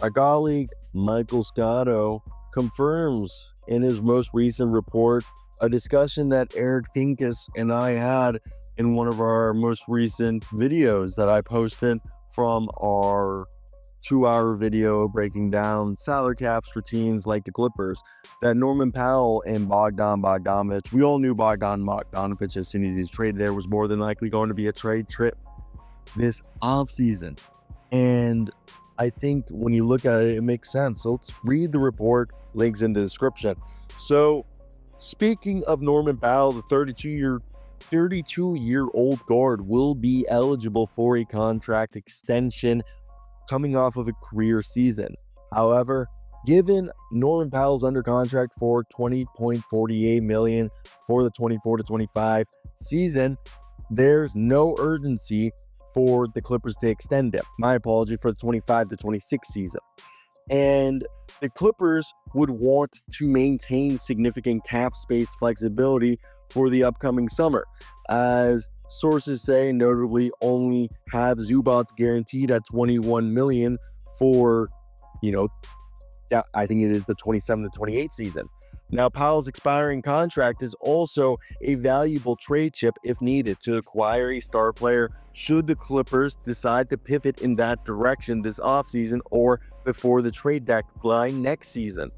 Our colleague Michael Scotto confirms in his most recent report a discussion that Eric Pincus and I had in one of our most recent videos that I posted from our 2-hour video breaking down salary caps for teams like the Clippers, that Norman Powell and Bogdan Bogdanovic, we all knew Bogdan Bogdanovic as soon as he's traded there was more than likely going to be a trade trip this offseason. And I think when you look at it, it makes sense. So let's read the report, links in the description. So speaking of Norman Powell, the 32-year-old guard will be eligible for a contract extension coming off of a career season. However, given Norman Powell's under contract for $20.48 million for the 24-25 season, there's no urgency for the Clippers to extend him. My apology, for the 25-26 season. And the Clippers would want to maintain significant cap space flexibility for the upcoming summer, as sources say, notably only have Zubats guaranteed at $21 million for, I think it is the 27-28 season. Now, Powell's expiring contract is also a valuable trade chip if needed to acquire a star player should the Clippers decide to pivot in that direction this offseason or before the trade deadline next season.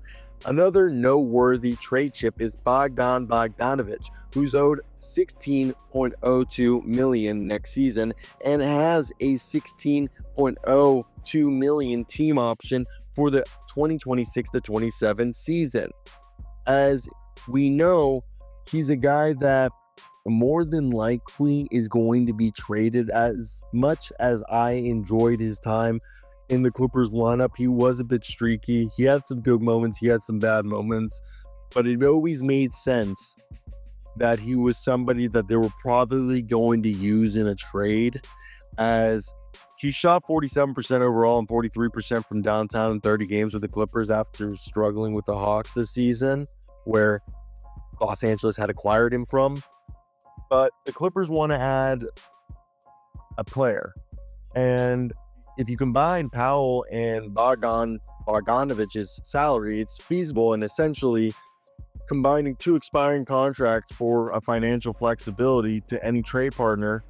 Another noteworthy trade chip is Bogdan Bogdanovic, who's owed $16.02 million next season and has a $16.02 million team option for the 2026-27 season. As we know, he's a guy that more than likely is going to be traded. As much as I enjoyed his time in the Clippers lineup, he was a bit streaky. He had some good moments, he had some bad moments, but it always made sense that he was somebody that they were probably going to use in a trade, as he shot 47% overall and 43% from downtown in 30 games with the Clippers after struggling with the Hawks this season, where Los Angeles had acquired him from. But the Clippers want to add a player. And if you combine Powell and Bogdanovic's salary, it's feasible, and essentially combining two expiring contracts for a financial flexibility to any trade partner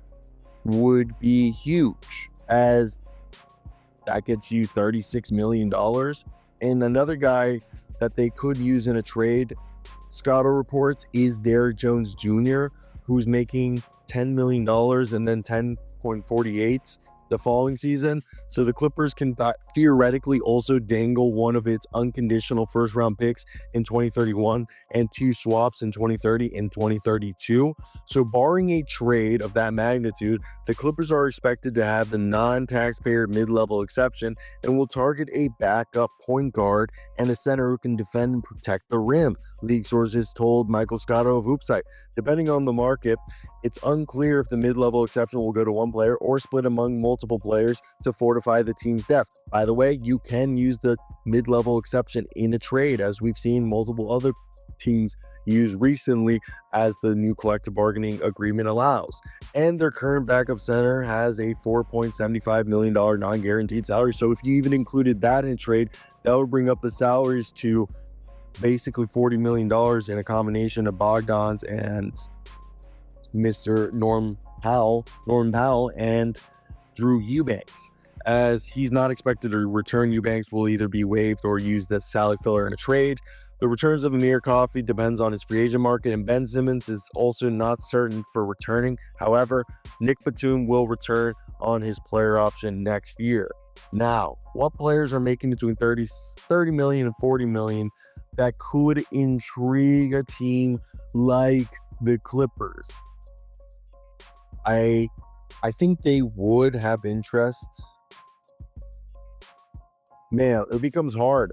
would be huge, as that gets you $36 million. And another guy that they could use in a trade, Scotto reports, is Derrick Jones Jr., who's making $10 million and then 10.48 the following season. So the Clippers can theoretically also dangle one of its unconditional first-round picks in 2031 and two swaps in 2030 and 2032. So barring a trade of that magnitude, the Clippers are expected to have the non-taxpayer mid-level exception and will target a backup point guard and a center who can defend and protect the rim, league sources told Michael Scotto of hoopshype. Depending on the market, it's unclear if the mid-level exception will go to one player or split among multiple players to fortify the team's depth. By the way, you can use the mid-level exception in a trade, as we've seen multiple other teams use recently, as the new collective bargaining agreement allows. And their current backup center has a $4.75 million non-guaranteed salary. So if you even included that in a trade, that would bring up the salaries to basically $40 million in a combination of Bogdan's and Mr. Norman Powell and Drew Eubanks, as he's not expected to return. Eubanks will either be waived or used as salary filler in a trade. The returns of Amir Coffey depends on his free agent market, and Ben Simmons is also not certain for returning. However, Nick Batum will return on his player option next year. Now, what players are making between 30 million and 40 million that could intrigue a team like the Clippers? I think they would have interest. Man, it becomes hard.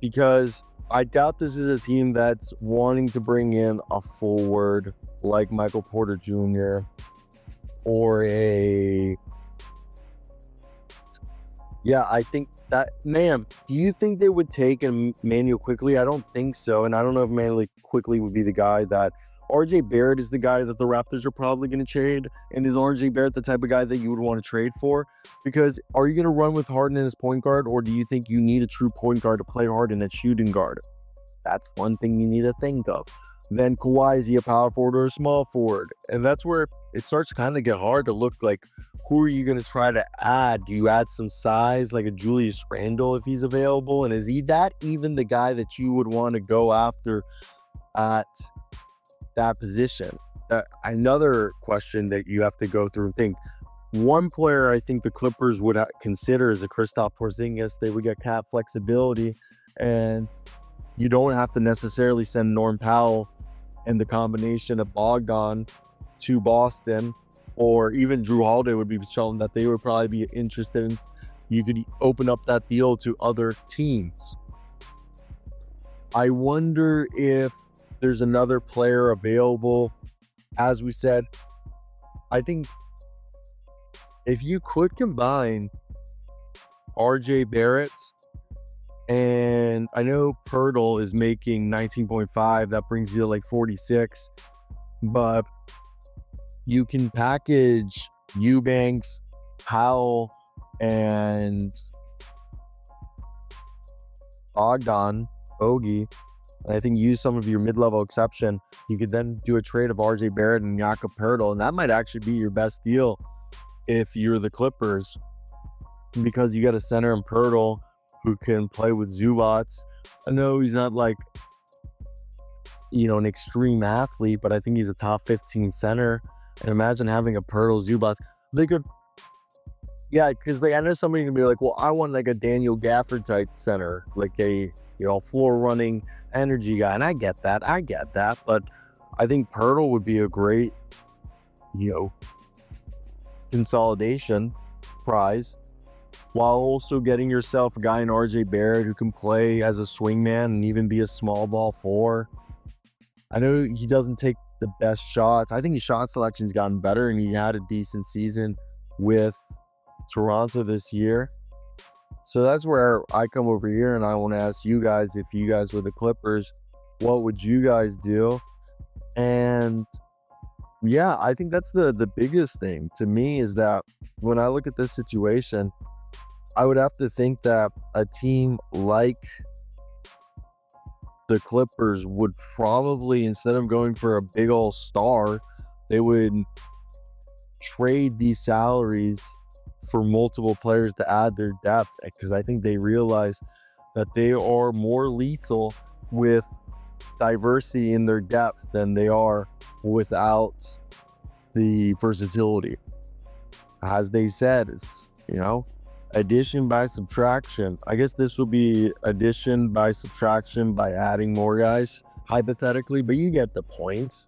Because I doubt this is a team that's wanting to bring in a forward like Michael Porter Jr. or I think that, man, do you think they would take Emmanuel Quickly? I don't think so. And I don't know if Emmanuel Quickly would be the guy that RJ Barrett is the guy that the Raptors are probably going to trade. And is RJ Barrett the type of guy that you would want to trade for? Because are you going to run with Harden as point guard, or do you think you need a true point guard to play Harden at shooting guard? That's one thing you need to think of. Then Kawhi, is he a power forward or a small forward? And that's where it starts to kind of get hard to look like, who are you going to try to add? Do you add some size like a Julius Randle if he's available? And is he that even the guy that you would want to go after at that position? Another question that you have to go through and think. One player I think the Clippers would consider is a Kristaps Porzingis. They would get cap flexibility, and you don't have to necessarily send Norm Powell and the combination of Bogdan to Boston, or even Drew Holiday would be shown that they would probably be interested in. You could open up that deal to other teams. I wonder if there's another player available. As we said, I think if you could combine RJ Barrett, and I know Pirtle is making 19.5, that brings you to like 46, but you can package Eubanks, Powell, and Bogdan, Bogey, and I think use some of your mid-level exception. You could then do a trade of RJ Barrett and Jakob Pirtle, and that might actually be your best deal if you're the Clippers, because you got a center in Pirtle who can play with Zubac. I know he's not like, an extreme athlete, but I think he's a top 15 center. And imagine having a Pirtle, Zubac. They could, because I know somebody can be like, well, I want like a Daniel Gafford type center, like a floor running energy guy. And I get that. But I think Pirtle would be a great, consolidation prize, while also getting yourself a guy in RJ Barrett who can play as a swingman and even be a small ball four. I know he doesn't take the best shots. I think his shot selection's gotten better, and he had a decent season with Toronto this year. So that's where I come over here, and I want to ask you guys, if you guys were the Clippers, what would you guys do? And yeah, I think that's the biggest thing to me, is that when I look at this situation, I would have to think that a team like the Clippers would probably, instead of going for a big old star, they would trade these salaries for multiple players to add their depth, because I think they realize that they are more lethal with diversity in their depth than they are without the versatility. As they said, it's, addition by subtraction. I guess this will be addition by subtraction by adding more guys, hypothetically, but you get the point.